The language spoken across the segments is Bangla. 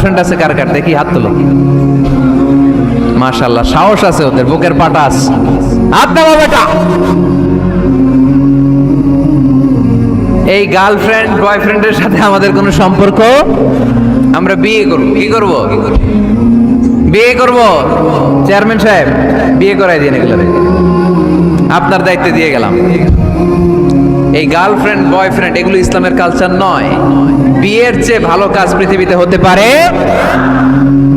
ফ্রেন্ড আছে কার কার দেখি হাত তোলো। মাশাআল্লাহ, সাহস আছে ওদের, বুকের পাটা আছে। হাত দাও বেটা। এই গার্লফ্রেন্ড বয়ফ্রেন্ডের সাথে আমাদের কোনো সম্পর্ক, আমরা বিয়ে করব। কি করব? বিয়ে করব। চেয়ারম্যান সাহেব বিয়ে করাই দিন, এগুলো আপনার দায়িত্বে দিয়ে গেলাম। এই গার্লফ্রেন্ড বয়ফ্রেন্ড এগুলো ইসলামের কালচার নয়। বিয়ের চেয়ে ভালো কাজ পৃথিবীতে হতে পারে?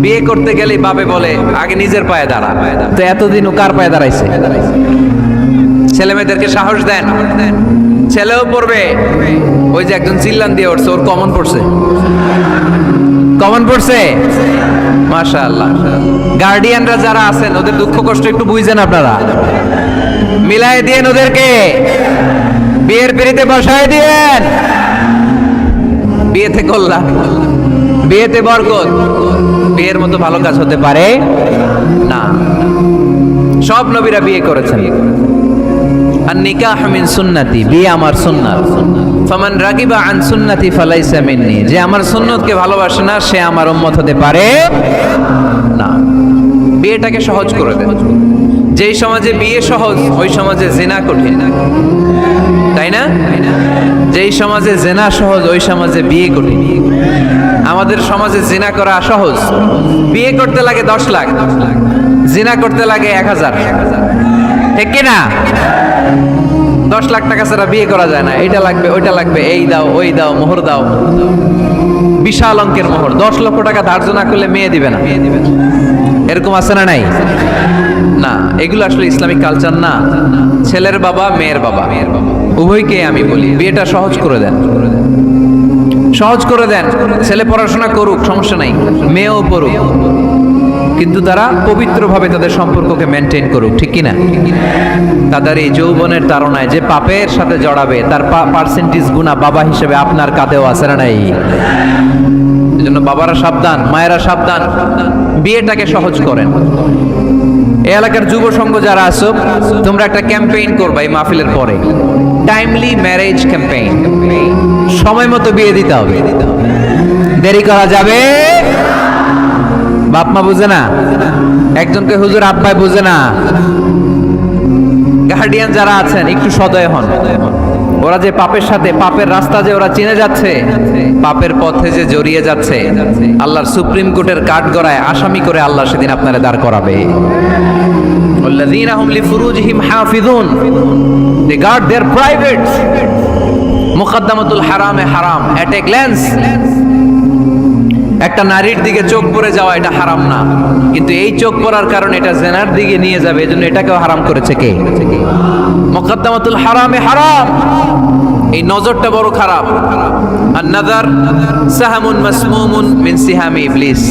বিয়ে করতে গেলেই বাবে বলে আগে নিজের পায়ে দাঁড়া। তো এতদিন ও কার পায়ে দাঁড়াইছে? ছেলে মেয়েদেরকে সাহস দেন, ছেলেও পড়বে। ওই যে একজন চিল্লান দিয়ে উঠছে, ওর কমন পড়ছে, কমন পড়ছে। মাশাআল্লাহ। গার্ডিয়ানরা যারা আছেন ওদের দুঃখ কষ্ট একটু বুঝছেন আপনারা, মিলাই দিয়েন ওদেরকে, বিয়ের পিড়িতে বসায় দিয়েন। বিয়েতে কল্যাণ, বিয়েতে বরকত। বিয়ের মতো ভালো কাজ হতে পারে না। সব নবীরা বিয়ে করেছেন। আর নিকাহ মিন সুন্নতি, বিয়ে আমার সুন্নাত। ফামান রাগিবা আন সুন্নতি ফালাইসা মিন্নি, যে আমার সুন্নতকে ভালোবাসে না সে আমার উম্মত হতে পারে না। বিয়েটাকে সহজ করে দেন। যেই সমাজে বিয়ে সহজ ওই সমাজে জিনা কঠিন, তাই না? যেই সমাজে জিনা সহজ ওই সমাজে বিয়ে কঠিন। আমাদের সমাজে জিনা করা সহজ, বিয়ে করতে লাগে 10 লাখ, জিনা করতে লাগে 1000, ঠিক কি না? 10 লাখ টাকা ছাড়া বিয়ে করা যায় না। এটা লাগবে, ওইটা লাগবে, এই দাও, ওই দাও, মোহর দাও, বিশাল অঙ্কের মোহর। 10 লক্ষ টাকা ধার্য না করলে মেয়ে দিবে না। এরকম আছে না নাই? না, এগুলো আসলে ইসলামিক কালচার না। ছেলের বাবা মেয়ের বাবা উভয়কে আমি বলি বিয়েটা সহজ করে দেন, সহজ করে দেন। ছেলে পড়াশোনা করুক, সমস্যা নাই, মেয়েও পড়ুক, কিন্তু তারা পবিত্রভাবে তাদের সম্পর্ককে মেনটেন করুক, ঠিক কিনা? তাদের এই যৌবনের তাড়নায় যে পাপের সাথে জড়াবে তার পার্সেন্টেজ গুণা বাবা হিসেবে আপনার কাঁধেও আছে না নাই? এজন্য বাবারা সাবধান, মায়েরা সাবধান, বিয়েটাকে সহজ করেন। এই এলাকার যুব সংঘ যারা আছো, তোমরা একটা ক্যাম্পেইন করবা এই মাহফিলের পরে, টাইমলি ম্যারেজ ক্যাম্পেইন। সময় মতো বিয়ে দিতে হবে, দেরি করা যাবে। বাপ মা বুঝে না, একজনকে হুজুর আব্বাই বুঝে না। গার্ডিয়ান যারা আছেন একটু সদয় হন। ওরা যে পাপের সাথে, পাপের রাস্তা যে ওরা চিনে যাচ্ছে, পাপের পথে যে জড়িয়ে যাচ্ছে, আল্লাহর সুপ্রিম কোর্টের কাঠগড়ায় আসামি করে আল্লাহ সেদিন আপনারে দাঁড় করাবে। ওয়াল্লাযীনা হুম লিফুরুজিহিম হাফিযুন, দে গার্ড देयर প্রাইভেটস। মুকদ্দামাতুল হারামে হারাম, এট এ গ্ল্যান্স। একটা নারীর দিকে চোখ পড়ে যাওয়া এটা হারাম না, কিন্তু এই চোখ পড়ার কারণে এটা জেনার দিকে নিয়ে যাবে, এজন্য এটাকেও হারাম করেছে কে? মুকদ্দামাতুল হারামে হারাম। এই নজরটা বড় খারাপ। আর নাযার সাহামুন মাসমুমুন মিন সিহামি ইবলিস,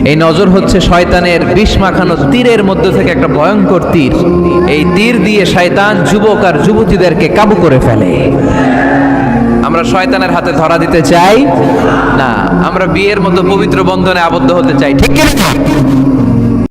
এই নজর হচ্ছে শয়তানের বিষ মাখানো তীরের মধ্যে থেকে একটা ভয়ঙ্কর তীর। এই তীর দিয়ে শয়তান যুবক আর যুবতীদেরকে কাবু করে ফেলে। আমরা শয়তানের হাতে ধরা দিতে চাই না, আমরা বিয়ের মতো পবিত্র বন্ধনে আবদ্ধ হতে চাই, ঠিক কি না?